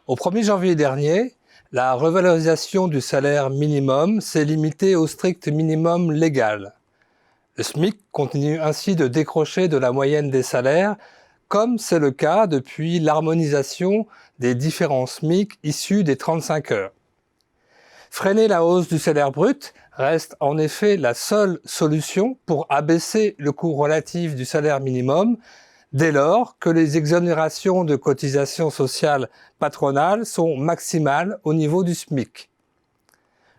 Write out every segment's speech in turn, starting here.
Au 1er janvier dernier, la revalorisation du salaire minimum s'est limitée au strict minimum légal. Le SMIC continue ainsi de décrocher de la moyenne des salaires, comme c'est le cas depuis l'harmonisation des différents SMIC issus des 35 heures. Freiner la hausse du salaire brut reste en effet la seule solution pour abaisser le coût relatif du salaire minimum, dès lors que les exonérations de cotisations sociales patronales sont maximales au niveau du SMIC.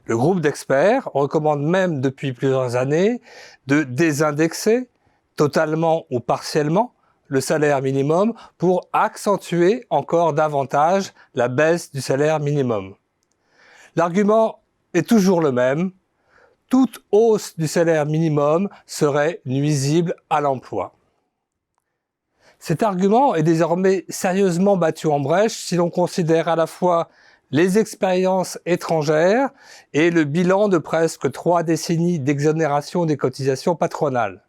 Le groupe d'experts recommande même depuis plusieurs années de désindexer, totalement ou partiellement, le salaire minimum pour accentuer encore davantage la baisse du salaire minimum. L'argument est toujours le même, toute hausse du salaire minimum serait nuisible à l'emploi. Cet argument est désormais sérieusement battu en brèche si l'on considère à la fois les expériences étrangères et le bilan de presque 3 décennies d'exonération des cotisations patronales.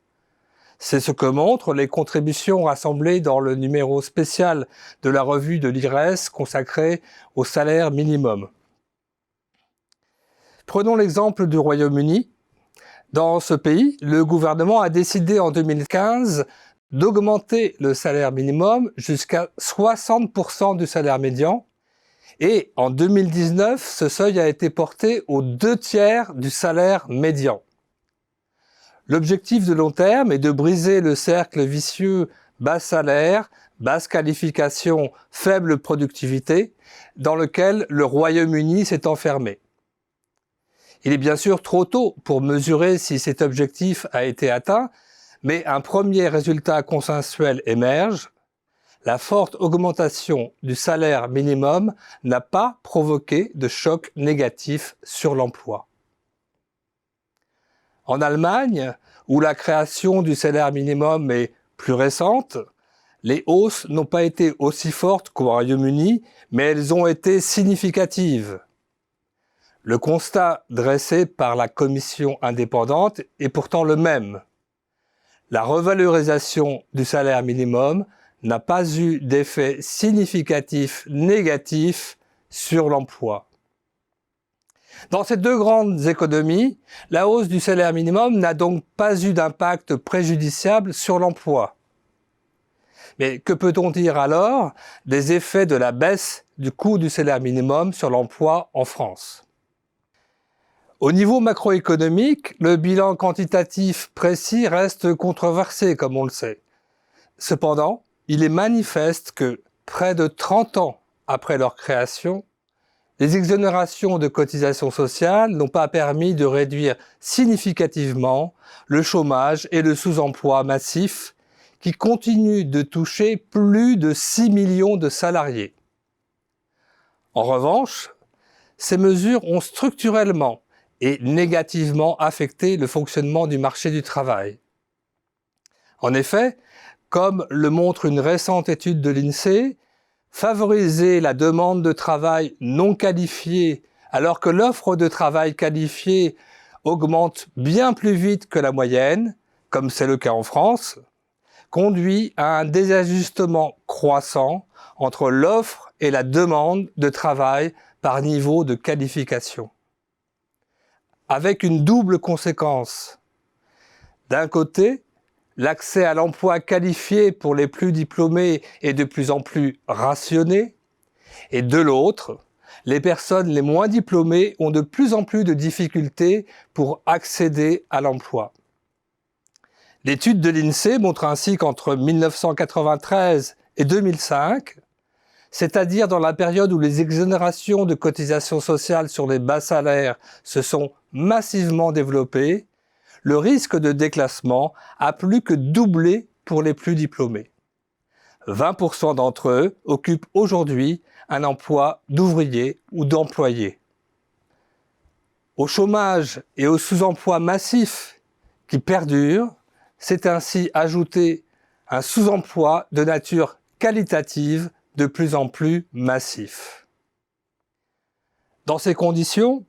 C'est ce que montrent les contributions rassemblées dans le numéro spécial de la revue de l'IRES consacré au salaire minimum. Prenons l'exemple du Royaume-Uni. Dans ce pays, le gouvernement a décidé en 2015 d'augmenter le salaire minimum jusqu'à 60% du salaire médian. Et en 2019, ce seuil a été porté aux 2/3 du salaire médian. L'objectif de long terme est de briser le cercle vicieux bas salaire, basse qualification, faible productivité, dans lequel le Royaume-Uni s'est enfermé. Il est bien sûr trop tôt pour mesurer si cet objectif a été atteint, mais un premier résultat consensuel émerge. La forte augmentation du salaire minimum n'a pas provoqué de choc négatif sur l'emploi. En Allemagne, où la création du salaire minimum est plus récente, les hausses n'ont pas été aussi fortes qu'au Royaume-Uni, mais elles ont été significatives. Le constat dressé par la commission indépendante est pourtant le même. La revalorisation du salaire minimum n'a pas eu d'effet significatif négatif sur l'emploi. Dans ces deux grandes économies, la hausse du salaire minimum n'a donc pas eu d'impact préjudiciable sur l'emploi. Mais que peut-on dire alors des effets de la baisse du coût du salaire minimum sur l'emploi en France ? Au niveau macroéconomique, le bilan quantitatif précis reste controversé, comme on le sait. Cependant, il est manifeste que, près de 30 ans après leur création, les exonérations de cotisations sociales n'ont pas permis de réduire significativement le chômage et le sous-emploi massif qui continuent de toucher plus de 6 millions de salariés. En revanche, ces mesures ont structurellement et négativement affecté le fonctionnement du marché du travail. En effet, comme le montre une récente étude de l'INSEE, favoriser la demande de travail non qualifié alors que l'offre de travail qualifié augmente bien plus vite que la moyenne, comme c'est le cas en France, conduit à un désajustement croissant entre l'offre et la demande de travail par niveau de qualification. Avec une double conséquence. D'un côté, l'accès à l'emploi qualifié pour les plus diplômés est de plus en plus rationné, et de l'autre, les personnes les moins diplômées ont de plus en plus de difficultés pour accéder à l'emploi. L'étude de l'INSEE montre ainsi qu'entre 1993 et 2005, c'est-à-dire dans la période où les exonérations de cotisations sociales sur les bas salaires se sont massivement développées, le risque de déclassement a plus que doublé pour les plus diplômés. 20% d'entre eux occupent aujourd'hui un emploi d'ouvrier ou d'employé. Au chômage et au sous-emploi massif qui perdure, s'est ainsi ajouté un sous-emploi de nature qualitative de plus en plus massif. Dans ces conditions,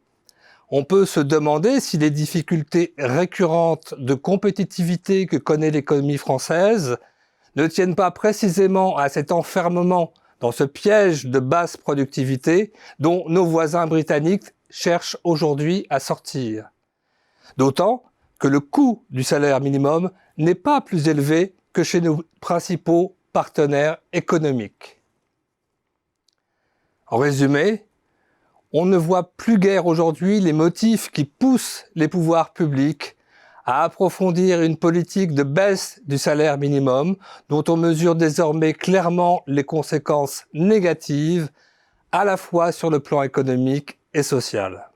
on peut se demander si les difficultés récurrentes de compétitivité que connaît l'économie française ne tiennent pas précisément à cet enfermement dans ce piège de basse productivité dont nos voisins britanniques cherchent aujourd'hui à sortir. D'autant que le coût du salaire minimum n'est pas plus élevé que chez nos principaux partenaires économiques. En résumé, on ne voit plus guère aujourd'hui les motifs qui poussent les pouvoirs publics à approfondir une politique de baisse du salaire minimum dont on mesure désormais clairement les conséquences négatives à la fois sur le plan économique et social.